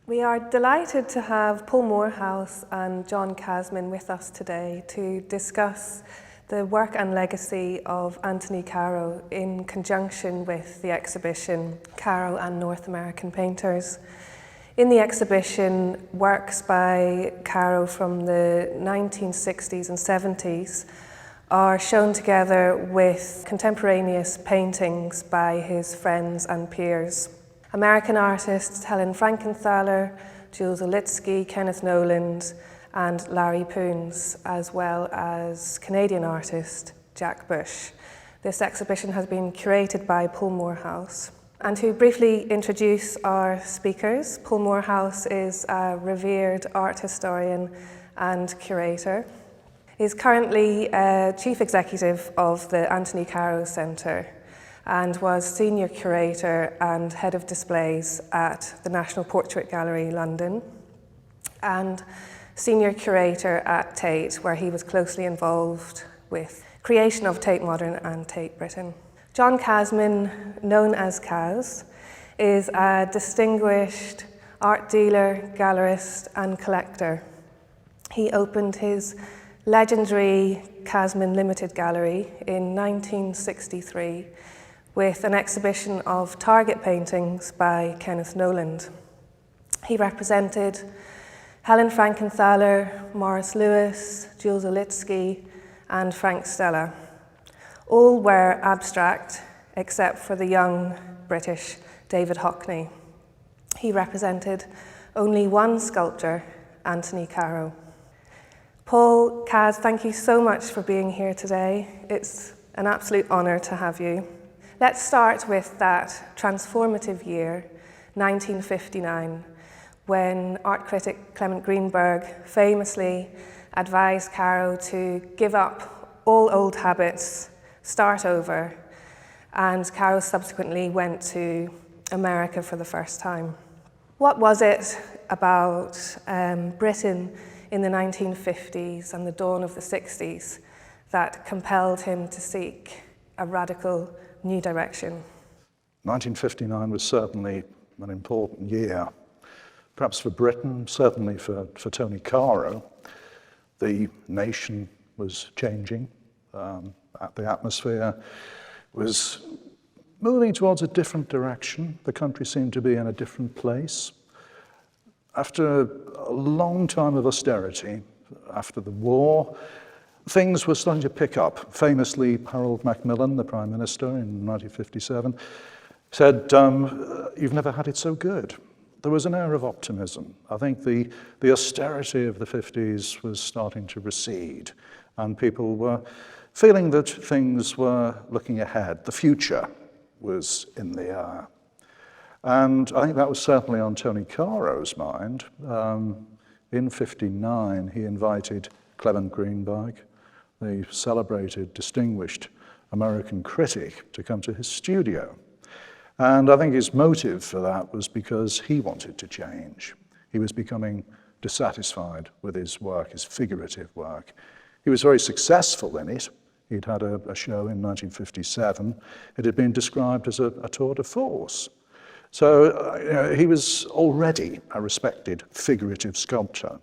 We are delighted to have Paul Moorhouse and John Casmin with us today to discuss the work and legacy of Anthony Caro in conjunction with the exhibition Caro and North American Painters. In the exhibition, works by Caro from the 1960s and 70s are shown together with contemporaneous paintings by his friends and peers. American artists Helen Frankenthaler, Jules Olitsky, Kenneth Noland, and Larry Poons, as well as Canadian artist Jack Bush. This exhibition has been curated by Paul Moorhouse. And to briefly introduce our speakers, Paul Moorhouse is a revered art historian and curator. He is currently Chief Executive of the Anthony Caro Centre and was Senior Curator and Head of Displays at the National Portrait Gallery, London, and Senior Curator at Tate, where he was closely involved with creation of Tate Modern and Tate Britain. John Casmin, known as Kaz, is a distinguished art dealer, gallerist, and collector. He opened his legendary Casmin Limited Gallery in 1963 with an exhibition of target paintings by Kenneth Noland. He represented Helen Frankenthaler, Morris Lewis, Jules Olitsky, and Frank Stella. All were abstract, except for the young British David Hockney. He represented only one sculptor, Anthony Caro. Paul, Kaz, thank you so much for being here today. It's an absolute honour to have you. Let's start with that transformative year, 1959, when art critic Clement Greenberg famously advised Caro to give up all old habits, start over, and Caro subsequently went to America for the first time. What was it about Britain in the 1950s and the dawn of the 60s that compelled him to seek a radical new direction? 1959 was certainly an important year, perhaps for Britain, certainly for Tony Caro. The nation was changing. The atmosphere was moving towards a different direction. The country seemed to be in a different place. After a long time of austerity, after the war, things were starting to pick up. Famously, Harold Macmillan, the Prime Minister in 1957, said, "You've never had it so good." There was an air of optimism. I think the austerity of the 50s was starting to recede, and people were feeling that things were looking ahead. The future was in the air. And I think that was certainly on Tony Caro's mind. In 59, he invited Clement Greenberg, the celebrated, distinguished American critic, to come to his studio. And I think his motive for that was because he wanted to change. He was becoming dissatisfied with his work, his figurative work. He was very successful in it. He'd had a show in 1957. It had been described as a tour de force. So he was already a respected figurative sculptor,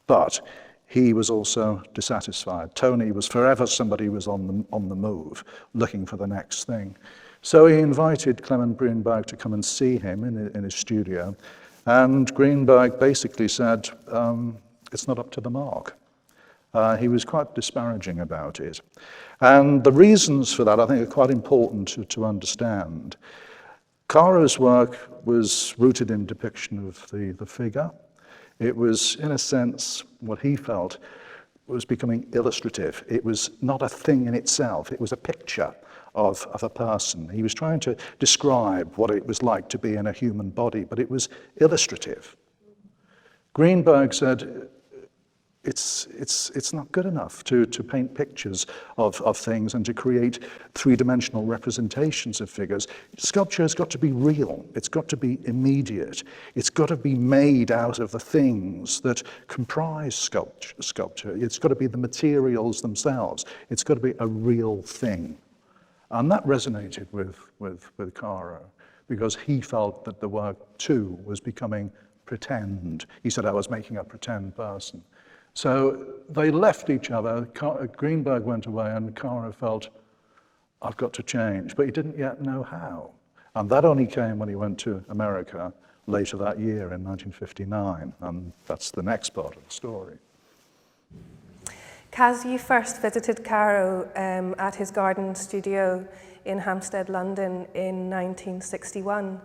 but he was also dissatisfied. Tony was forever somebody who was on the move, looking for the next thing. So he invited Clement Greenberg to come and see him in his studio, and Greenberg basically said, it's not up to the mark. He was quite disparaging about it. And the reasons for that, I think, are quite important to understand. Caro's work was rooted in depiction of the figure. It was, in a sense, what he felt was becoming illustrative. It was not a thing in itself. It was a picture of a person. He was trying to describe what it was like to be in a human body, but it was illustrative. Greenberg said, it's not good enough to paint pictures of things and to create three-dimensional representations of figures. Sculpture has got to be real. It's got to be immediate. It's got to be made out of the things that comprise sculpture. It's got to be the materials themselves. It's got to be a real thing. And that resonated with Caro, because he felt that the work too was becoming pretend. He said I was making a pretend person. So they left each other. Greenberg went away and Caro felt, I've got to change, but he didn't yet know how. And that only came when he went to America later that year in 1959, and that's the next part of the story. Kaz, you first visited Caro at his garden studio in Hampstead, London in 1961.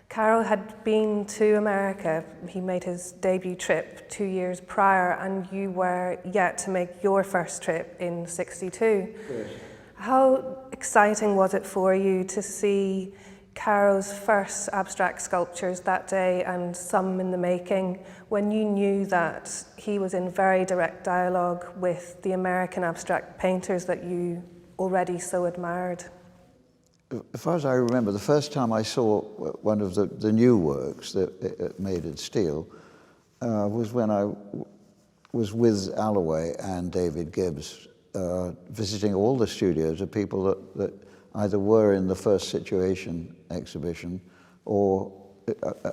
Caro had been to America. He made his debut trip 2 years prior, and you were yet to make your first trip in '62. Yes. How exciting was it for you to see Caro's first abstract sculptures that day, and some in the making, when you knew that he was in very direct dialogue with the American abstract painters that you already so admired? As far as I remember, the first time I saw one of the new works that it made in steel was when I was with Allaway and David Gibbs, visiting all the studios of people that either were in the First Situation exhibition or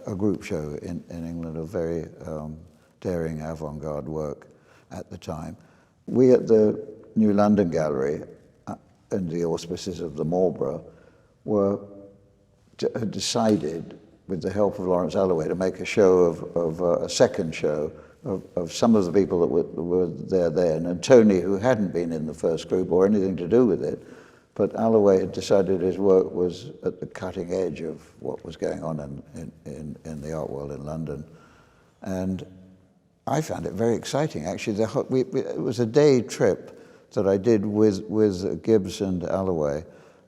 a group show in England of very daring avant-garde work at the time. We at the New London Gallery, under the auspices of the Marlborough, had decided, with the help of Lawrence Allaway, to make a show of a second show of some of the people that were there then, and Tony, who hadn't been in the first group or anything to do with it, but Allaway had decided his work was at the cutting edge of what was going on in the art world in London. And I found it very exciting, actually. It was a day trip that I did with Gibbs and Allaway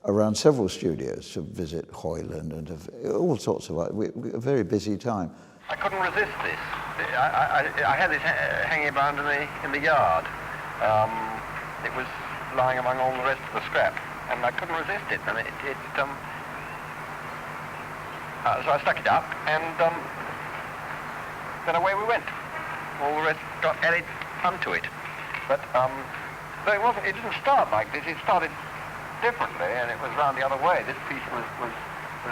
around several studios to visit Hoyland and all sorts of art. A very busy time. I couldn't resist this. I had this hanging about in the yard. It was lying among all the rest of the scrap, and I couldn't resist it. And so I stuck it up, and then away we went. All the rest got added onto it. But it didn't start like this. It started differently, and it was round the other way. This piece was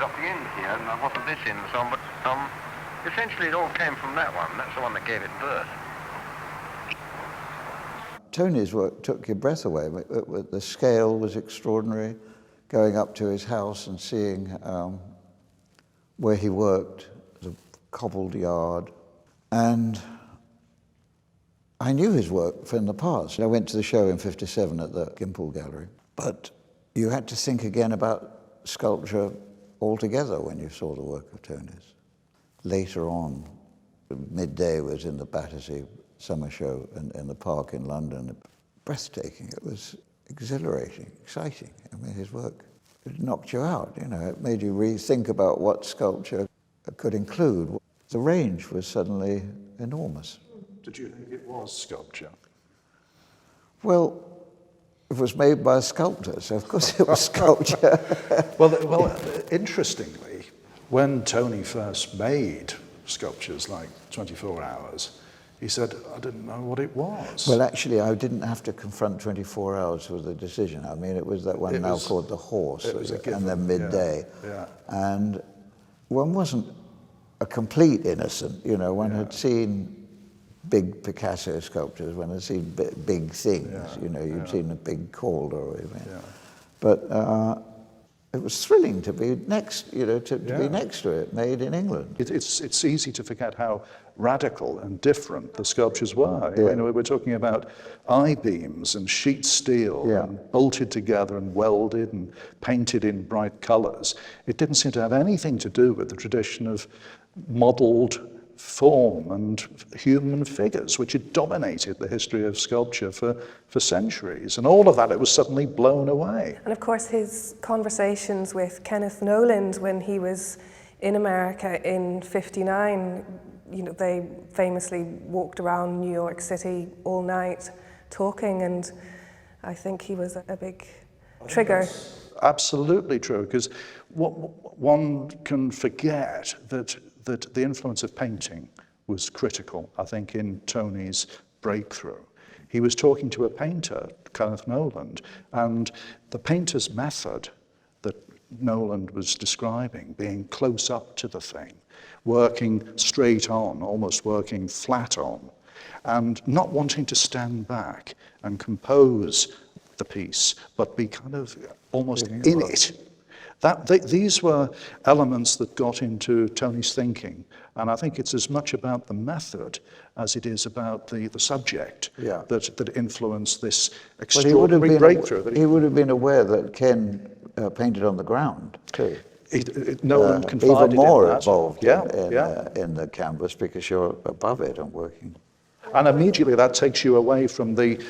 up the end here, and there wasn't this in and so on, but essentially it all came from that one. That's the one that gave it birth. Tony's work took your breath away. The scale was extraordinary, going up to his house and seeing where he worked, the cobbled yard. And I knew his work from the past. I went to the show in '57 at the Gimple Gallery, but you had to think again about sculpture altogether when you saw the work of Tony's. Later on, Midday was in the Battersea summer show in the park in London. Breathtaking. It was exhilarating, exciting. I mean, his work, it knocked you out, you know. It made you rethink about what sculpture could include. The range was suddenly enormous. Did you think it was sculpture? Well, it was made by a sculptor, so of course it was sculpture. Well, interestingly, when Tony first made sculptures like 24 Hours, he said, I didn't know what it was. Well, actually, I didn't have to confront 24 Hours with the decision. I mean, it was that one called The Horse, it was a given, and then Midday. Yeah. And one wasn't a complete innocent, you know. One had seen big Picasso sculptures, one had seen big things, you know. You'd seen a big Calder or anything. Yeah. But it was thrilling to be next, you know, to be next to it, made in England. It's easy to forget how radical and different the sculptures were. Yeah. You know, we're talking about I-beams and sheet steel and bolted together and welded and painted in bright colors. It didn't seem to have anything to do with the tradition of modeled form and human figures, which had dominated the history of sculpture for centuries. And all of that, it was suddenly blown away. And of course, his conversations with Kenneth Noland when he was in America in '59, you know, they famously walked around New York City all night talking, and I think he was a big trigger. Absolutely true, because one can forget that the influence of painting was critical, I think, in Tony's breakthrough. He was talking to a painter, Kenneth Noland, and the painter's method that Noland was describing, being close up to the thing, working straight on, almost working flat on, and not wanting to stand back and compose the piece, but be kind of almost in it. These were elements that got into Tony's thinking, and I think it's as much about the method as it is about the subject that influenced this extraordinary breakthrough. He would have been aware that Ken painted on the ground too. Nolan confided even more in that. involved in the canvas because you're above it and working. And immediately that takes you away from the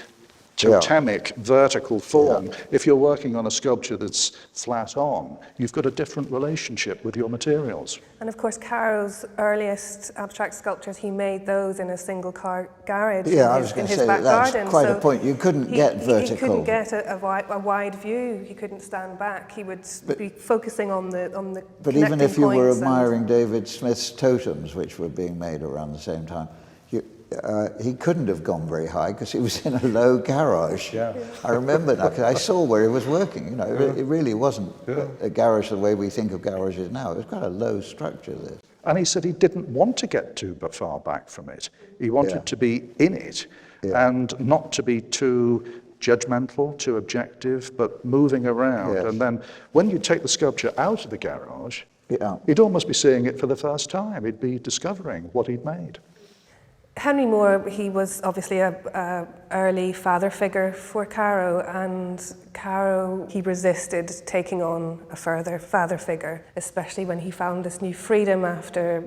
totemic vertical form. If you're working on a sculpture that's flat on, you've got a different relationship with your materials. And of course, Caro's earliest abstract sculptures, he made those in a single car garage I was going in to his say back that's garden. quite So a point. You couldn't get vertical. He couldn't get a wide view. He couldn't stand back. He would be focusing on the But even if you were points admiring David Smith's totems, which were being made around the same time, he couldn't have gone very high because he was in a low garage. I remember now, 'cause I saw where he was working. You know, it really wasn't a garage the way we think of garages now. It was quite a low structure, this. And he said he didn't want to get too far back from it. He wanted to be in it and not to be too judgmental, too objective, but moving around. And then when you take the sculpture out of the garage, he'd almost be seeing it for the first time. He'd be discovering what he'd made. Henry Moore, he was obviously a early father figure for Caro, and Caro, he resisted taking on a further father figure, especially when he found this new freedom after,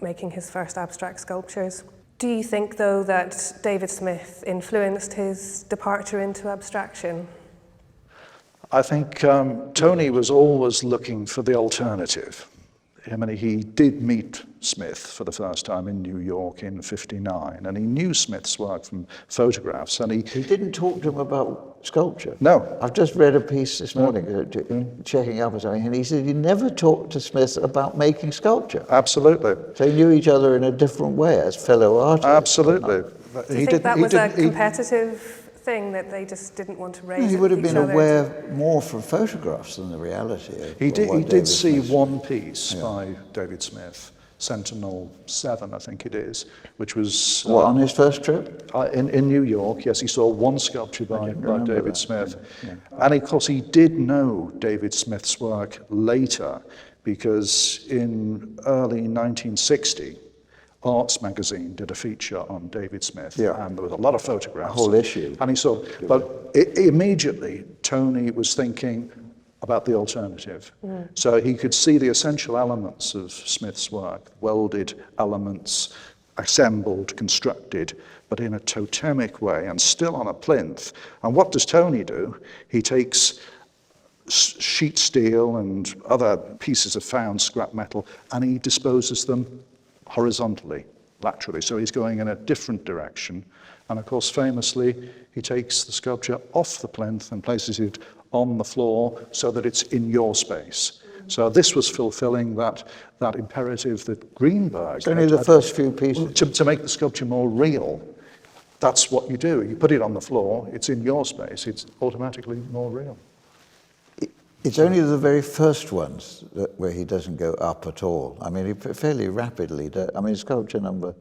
making his first abstract sculptures. Do you think, though, that David Smith influenced his departure into abstraction? I think Tony was always looking for the alternative. I mean, he did meet Smith for the first time in New York in '59, and he knew Smith's work from photographs, and he didn't talk to him about sculpture. No. I've just read a piece this morning, checking up or something, and he said he never talked to Smith about making sculpture. Absolutely. So they knew each other in a different way as fellow artists. Absolutely. Do you think that was a competitive thing that they just didn't want to raise? He would have been aware more from photographs than the reality of He what did see Smith. one piece by David Smith, Sentinel 7, I think it is, which was... What, on his first trip? In New York, yes, he saw one sculpture by David Smith. And of course, he did know David Smith's work later, because in early 1960, Arts magazine did a feature on David Smith, and there was a lot of photographs. A whole issue. And he saw, but immediately, Tony was thinking about the alternative. So he could see the essential elements of Smith's work, welded elements, assembled, constructed, but in a totemic way, and still on a plinth. And what does Tony do? He takes sheet steel and other pieces of found scrap metal, and he disposes them horizontally, laterally. So he's going in a different direction. And of course, famously, he takes the sculpture off the plinth and places it on the floor so that it's in your space. So this was fulfilling that imperative that Greenberg It's only the first few pieces. to make the sculpture more real. That's what you do. You put it on the floor, it's in your space, it's automatically more real. It's only the very first ones where he doesn't go up at all. I mean, he fairly rapidly does. I mean, sculpture number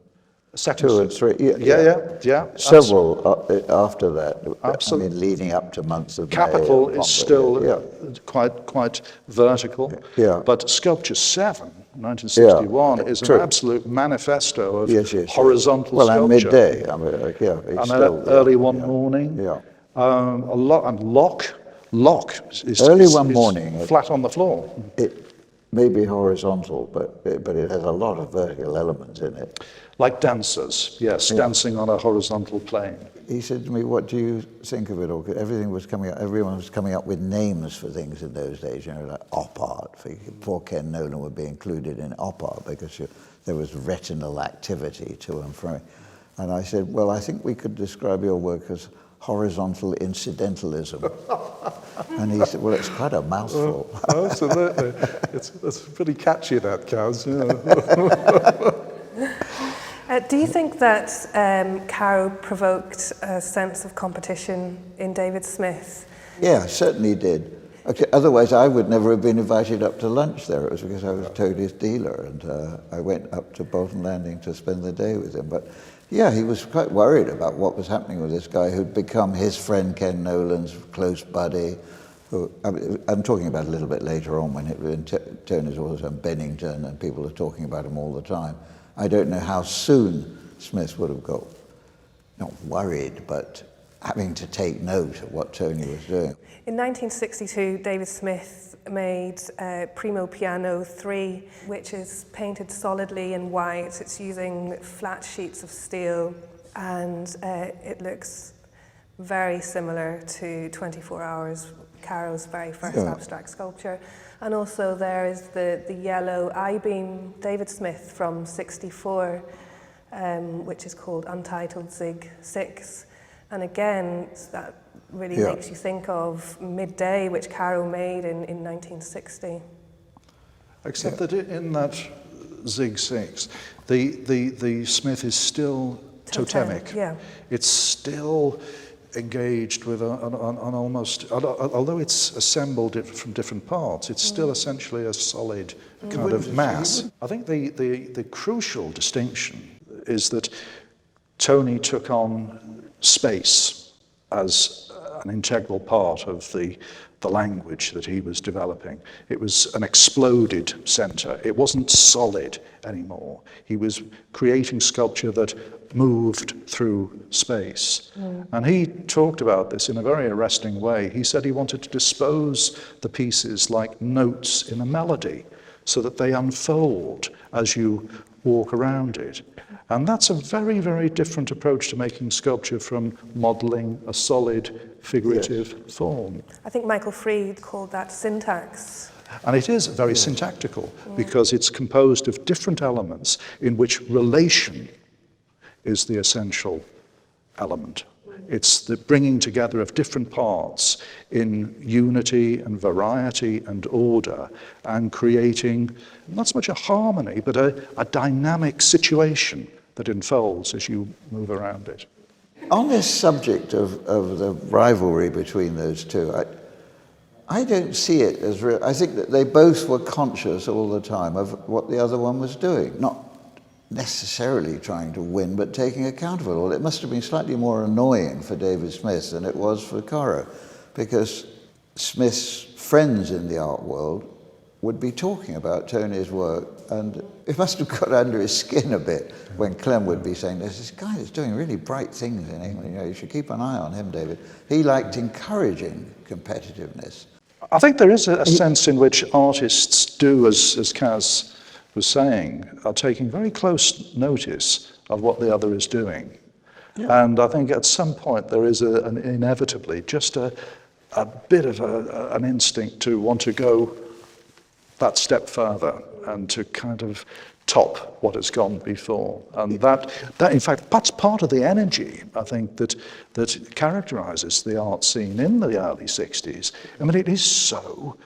2 and 3. Yeah. Several after that. Absolutely. I mean, leading up to Months of May. Capital is still quite vertical. Yeah. But Sculpture 7, 1961, is an absolute manifesto of horizontal well, sculpture. Well, and Midday. I mean, and still, early one morning. Yeah. A lot, and Locke is one morning, flat on the floor. It may be horizontal, but it has a lot of vertical elements in it. Like dancers, yes, dancing on a horizontal plane. He said to me, "What do you think of it all?" Everything was coming up. Everyone was coming up with names for things in those days. You know, like op art. Poor Ken Nolan would be included in op art because there was retinal activity to and from it. And I said, "Well, I think we could describe your work as horizontal incidentalism." And he said, "Well, it's quite a mouthful." Absolutely. It's pretty catchy, that, Kaz. Do you think that Caro provoked a sense of competition in David Smith? Yeah, certainly did. Okay, otherwise, I would never have been invited up to lunch there. It was because I was Tony's dealer, and I went up to Bolton Landing to spend the day with him. But yeah, he was quite worried about what was happening with this guy who'd become his friend Ken Nolan's close buddy. Who, I'm talking about a little bit later on when Tony's always on Bennington, and people are talking about him all the time. I don't know how soon Smith would have got, not worried, but having to take note of what Tony was doing. In 1962, David Smith made Primo Piano 3, which is painted solidly in white. It's using flat sheets of steel, and it looks very similar to 24 Hours, Caro's very first abstract sculpture. And also there is the yellow I-beam David Smith from 64, which is called Untitled Zig 6. And again, that really makes you think of Midday, which Caro made in 1960. Except that in that Zig 6, the Smith is still totemic. Yeah. It's still engaged with an almost, although it's assembled from different parts, it's still essentially a solid kind of mass. I think the crucial distinction is that Tony took on space as an integral part of the language that he was developing. It was an exploded center. It wasn't solid anymore. He was creating sculpture that moved through space. And he talked about this in a very arresting way. He said he wanted to dispose the pieces like notes in a melody so that they unfold as you walk around it. And that's a very, very different approach to making sculpture from modeling a solid figurative form. I think Michael Fried called that syntax. And it is very syntactical because it's composed of different elements in which relation is the essential element. It's the bringing together of different parts in unity and variety and order, and creating not so much a harmony, but a dynamic situation that unfolds as you move around it. On this subject of the rivalry between those two, I don't see it as real. I think that they both were conscious all the time of what the other one was doing, not necessarily trying to win, but taking account of it all. It must have been slightly more annoying for David Smith than it was for Caro, because Smith's friends in the art world would be talking about Tony's work, and it must have got under his skin a bit when Clem would be saying, there's this guy that's doing really bright things in England, you should keep an eye on him, David. He liked encouraging competitiveness. I think there is a sense in which artists do, as Kaz was saying, are taking very close notice of what the other is doing. Yeah. And I think at some point there is inevitably just a bit of an instinct to want to go that step further and to kind of top what has gone before. And that in fact, that's part of the energy, I think, that characterizes the art scene in the early 60s. I mean, it is so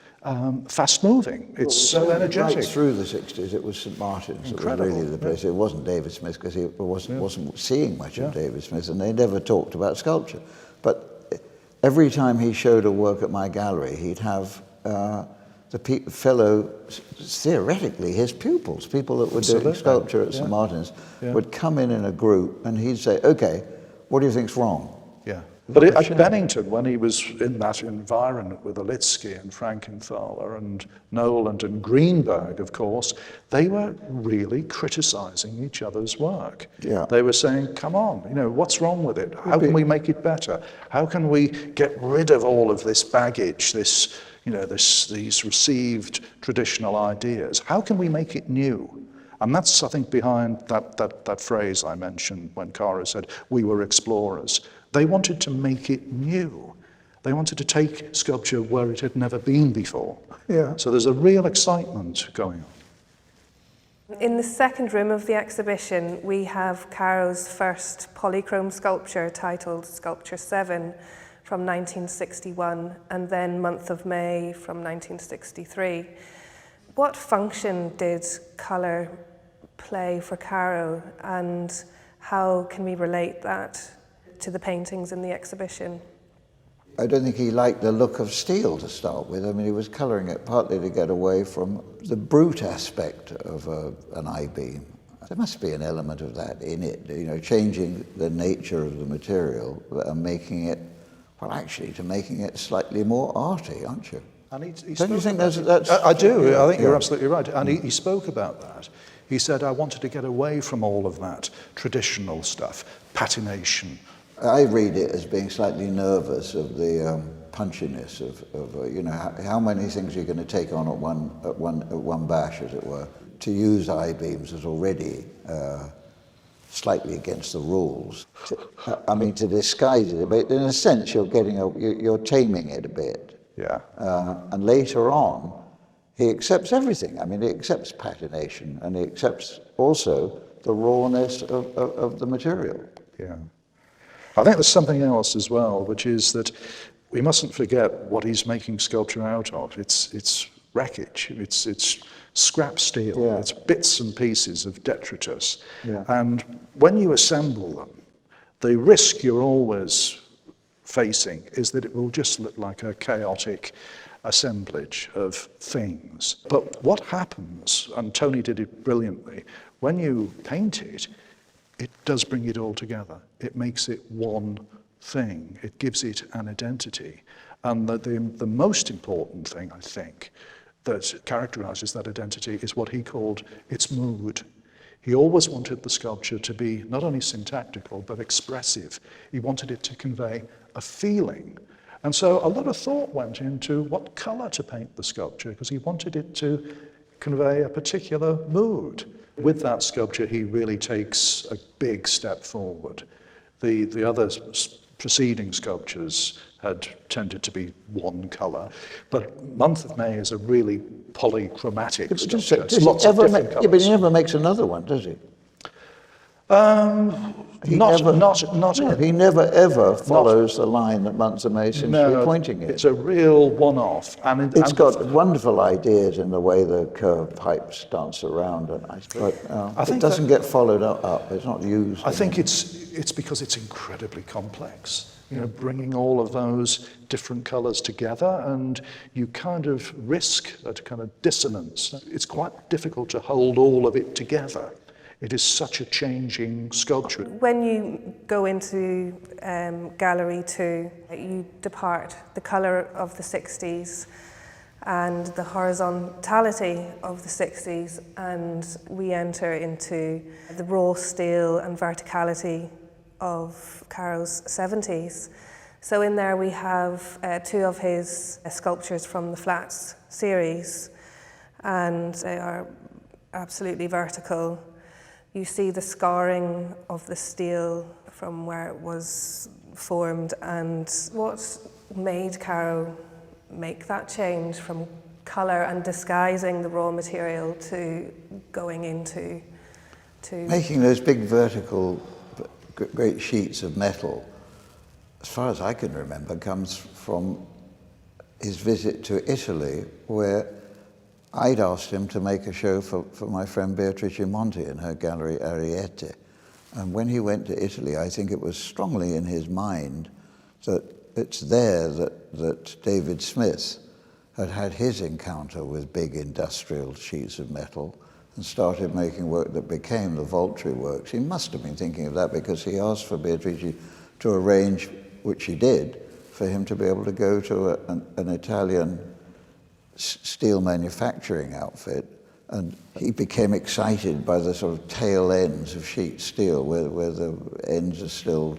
fast-moving. It's so energetic. Right through the 60s, it was St. Martin's that was really the place. It wasn't David Smith, because he wasn't seeing much of David Smith, and they never talked about sculpture. But every time he showed a work at my gallery, he'd have the fellow, theoretically, his pupils, people that were doing sculpture at St. Martin's, would come in a group, and he'd say, okay, what do you think's wrong? Yeah. But at Bennington, when he was in that environment with Olitsky and Frankenthaler and Noland and Greenberg, of course, they were really criticizing each other's work. Yeah. They were saying, come on, what's wrong with it? How can we make it better? How can we get rid of all of this baggage, these received traditional ideas? How can we make it new? And that's, I think, behind that phrase I mentioned when Caro said, we were explorers. They wanted to make it new. They wanted to take sculpture where it had never been before. Yeah. So there's a real excitement going on. In the second room of the exhibition, we have Caro's first polychrome sculpture titled Sculpture 7 from 1961, and then Month of May from 1963. What function did colour play for Caro, and how can we relate that to the paintings in the exhibition? I don't think he liked the look of steel to start with. I mean, he was colouring it partly to get away from the brute aspect of an I-beam. There must be an element of that in it, you know, changing the nature of the material and making it, well, actually, to making it slightly more arty, aren't you? And he Don't you spoke think about that's... I do. Yeah, I think you're yeah. absolutely right. And he spoke about that. He said, I wanted to get away from all of that traditional stuff, patination. I read it as being slightly nervous of the punchiness of you know, how many things you're going to take on at one bash, as it were. To use I-beams is already slightly against the rules. I mean, to disguise it a bit, in a sense, you're taming it a bit. Yeah. And later on, he accepts everything. I mean, he accepts patination, and he accepts also the rawness of the material. Yeah. I think there's something else as well, which is that we mustn't forget what he's making sculpture out of. It's wreckage. It's scrap steel. Yeah. It's bits and pieces of detritus. Yeah. And when you assemble them, the risk you're always facing is that it will just look like a chaotic assemblage of things. But what happens, and Tony did it brilliantly, when you paint it, it does bring it all together. It makes it one thing. It gives it an identity. And the most important thing, I think, that characterizes that identity is what he called its mood. He always wanted the sculpture to be not only syntactical, but expressive. He wanted it to convey a feeling. And so a lot of thought went into what color to paint the sculpture, because he wanted it to convey a particular mood. With that sculpture, he really takes a big step forward. The other preceding sculptures had tended to be one color, but Month of May is a really polychromatic sculpture. It's lots of different Yeah, but colors. he never makes another one, does he? He never ever follows the line that Month of May seems to be pointing it's it. a real one-off. And It's got wonderful ideas in the way the curved pipes dance around, but I think it doesn't get followed up. It's not used. I think it's because it's incredibly complex. You know, bringing all of those different colors together, and you kind of risk a kind of dissonance. It's quite difficult to hold all of it together. It is such a changing sculpture. When you go into Gallery 2, you depart the colour of the 60s and the horizontality of the 60s, and we enter into the raw steel and verticality of Caro's 70s. So in there we have two of his sculptures from the Flats series, and they are absolutely vertical. You see the scarring of the steel from where it was formed, and what made Caro make that change from colour and disguising the raw material to going into... Making those big vertical, great sheets of metal, as far as I can remember, comes from his visit to Italy, where I'd asked him to make a show for my friend Beatrice Monti in her gallery Ariete. And when he went to Italy, I think it was strongly in his mind that it's there that David Smith had had his encounter with big industrial sheets of metal and started making work that became the Voltri works. He must have been thinking of that, because he asked for Beatrice to arrange, which he did, for him to be able to go to an Italian steel manufacturing outfit, and he became excited by the sort of tail ends of sheet steel where the ends are still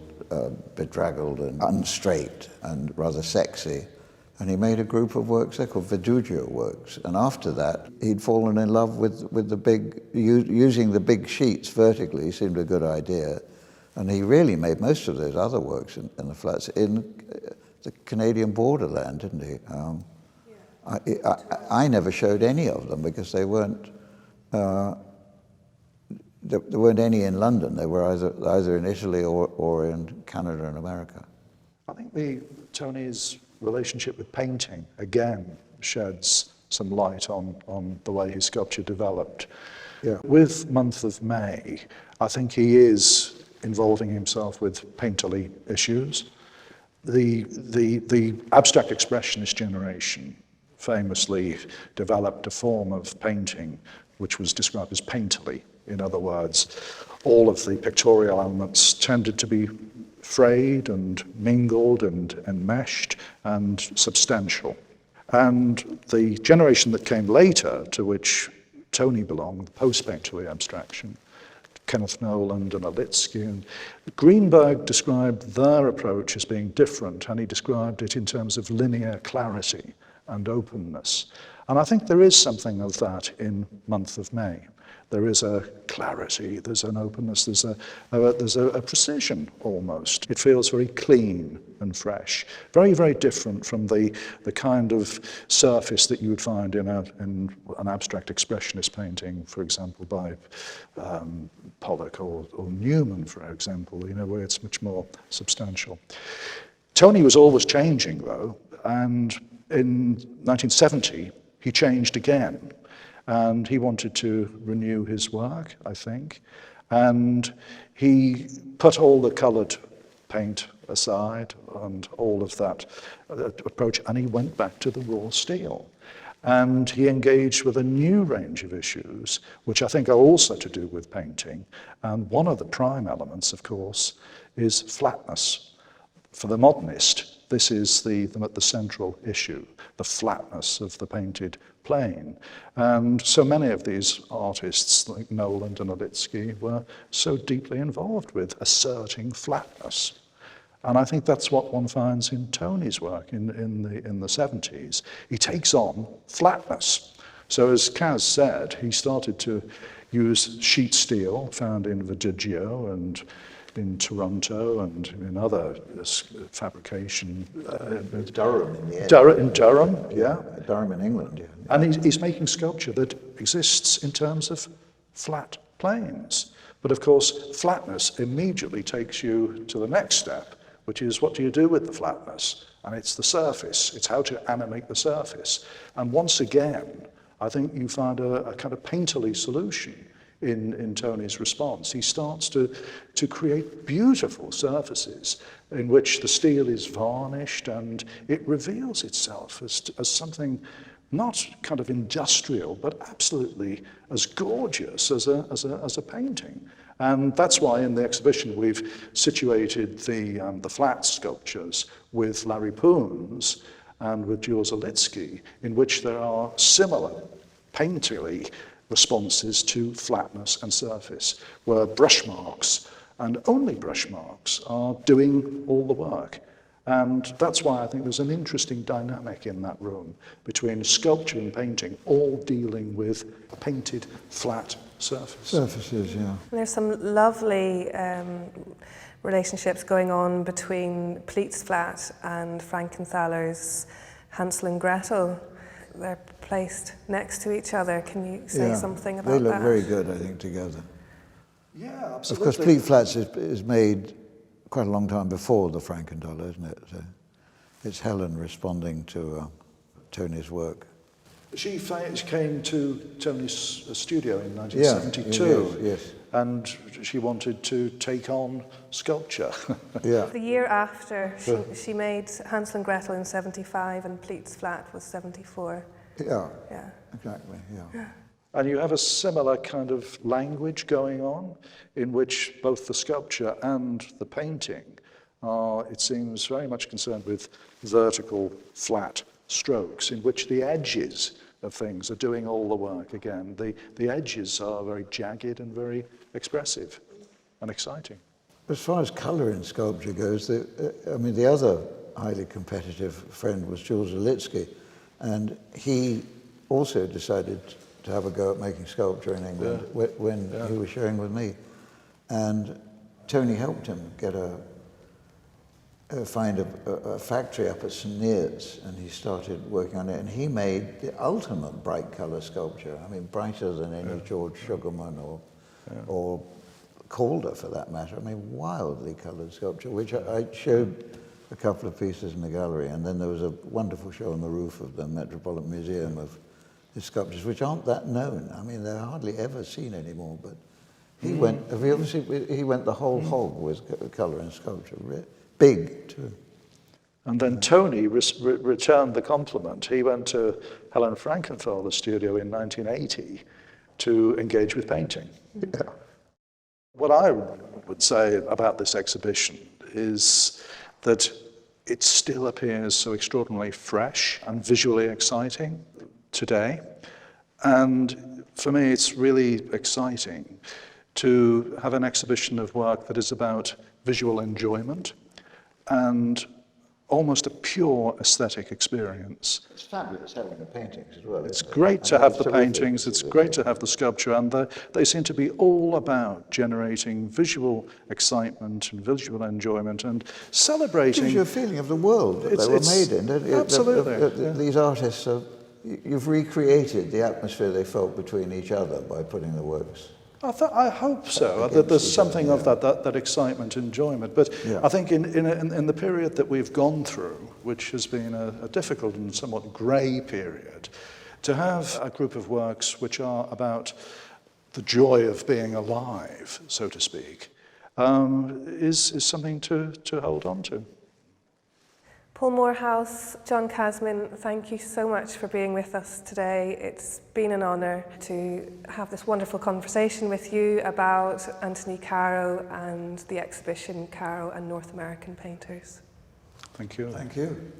bedraggled and unstraight and rather sexy. And he made a group of works there called Verdugio works. And after that, he'd fallen in love with the big, using the big sheets vertically seemed a good idea. And he really made most of those other works in the Flats in the Canadian borderland, didn't he? I never showed any of them because they weren't. There weren't any in London. They were either in Italy or in Canada and America. I think Tony's relationship with painting again sheds some light on the way his sculpture developed. Yeah. With Month of May, I think he is involving himself with painterly issues. The abstract expressionist generation famously developed a form of painting which was described as painterly. In other words, all of the pictorial elements tended to be frayed and mingled and enmeshed and substantial. And the generation that came later, to which Tony belonged, post-painterly abstraction, Kenneth Noland and Olitsky, and Greenberg described their approach as being different, and he described it in terms of linear clarity and openness. And I think there is something of that in Month of May. There is a clarity, there's an openness, there's a precision almost. It feels very clean and fresh, very, very different from the kind of surface that you would find in an abstract expressionist painting, for example, by Pollock or Newman, for example, where it's much more substantial. Tony was always changing, though, and in 1970, he changed again. And he wanted to renew his work, I think. And he put all the coloured paint aside and all of that approach, and he went back to the raw steel. And he engaged with a new range of issues, which I think are also to do with painting. And one of the prime elements, of course, is flatness. For the modernist, this is the central issue, the flatness of the painted plane. And so many of these artists, like Noland and Olitsky, were so deeply involved with asserting flatness. And I think that's what one finds in Tony's work in the 70s. He takes on flatness. So as Kaz said, he started to use sheet steel found in Verdigio and in Toronto and in other fabrication. Durham in the end. In Durham, yeah. Durham in England, yeah. And he's making sculpture that exists in terms of flat planes. But of course, flatness immediately takes you to the next step, which is what do you do with the flatness? And it's the surface. It's how to animate the surface. And once again, I think you find a kind of painterly solution in Tony's response. He starts to create beautiful surfaces in which the steel is varnished and it reveals itself as something not kind of industrial, but absolutely as gorgeous as a painting. And that's why in the exhibition we've situated the flat sculptures with Larry Poons and with Jules Olitsky, in which there are similar painterly responses to flatness and surface, where brush marks and only brush marks are doing all the work. And that's why I think there's an interesting dynamic in that room between sculpture and painting, all dealing with a painted flat surface. Surfaces, yeah. And there's some lovely relationships going on between Pleat's flat and Frankenthaler's Hansel and Gretel. They're placed next to each other. Can you say something about that? They look very good, I think, together. Yeah, absolutely. Of course, Pleat Flats is made quite a long time before the Frankenthaler, isn't it? So it's Helen responding to Tony's work. She came to Tony's studio in 1972, yes. And she wanted to take on sculpture. Yeah. The year after, she made Hansel and Gretel in 75 and Pleat's flat was 74. Yeah, Yeah. exactly, yeah. And you have a similar kind of language going on in which both the sculpture and the painting are, it seems, very much concerned with vertical, flat strokes in which the edges of things are doing all the work again. The edges are very jagged and very expressive and exciting. As far as colour in sculpture goes, the other highly competitive friend was Jules Olitsky, and he also decided to have a go at making sculpture in England when he was sharing with me. And Tony helped him get find a factory up at St Neots, and he started working on it, and he made the ultimate bright colour sculpture. I mean, brighter than any George Sugarman or Calder, for that matter. I mean, wildly coloured sculpture, which I showed a couple of pieces in the gallery, and then there was a wonderful show on the roof of the Metropolitan Museum of his sculptures, which aren't that known. I mean, they're hardly ever seen anymore, but he went the whole hog with colour and sculpture. Big, too. And then Tony returned the compliment. He went to Helen Frankenthaler's studio in 1980 to engage with painting. Yeah. What I would say about this exhibition is that it still appears so extraordinarily fresh and visually exciting today. And for me, it's really exciting to have an exhibition of work that is about visual enjoyment and almost a pure aesthetic experience. It's fabulous having the paintings as well. It's great to have the paintings, it's great to have the sculpture, and they seem to be all about generating visual excitement and visual enjoyment and celebrating. It gives you a feeling of the world that they were made in. Don't you? Absolutely. These artists, you've recreated the atmosphere they felt between each other by putting the works. I hope so, that there's something of that excitement, enjoyment. But Yeah. I think in the period that we've gone through, which has been a difficult and somewhat grey period, to have a group of works which are about the joy of being alive, so to speak, is something to hold on to. Paul Morehouse, John Casmin, thank you so much for being with us today. It's been an honour to have this wonderful conversation with you about Anthony Caro and the exhibition Caro and North American Painters. Thank you. Thank you.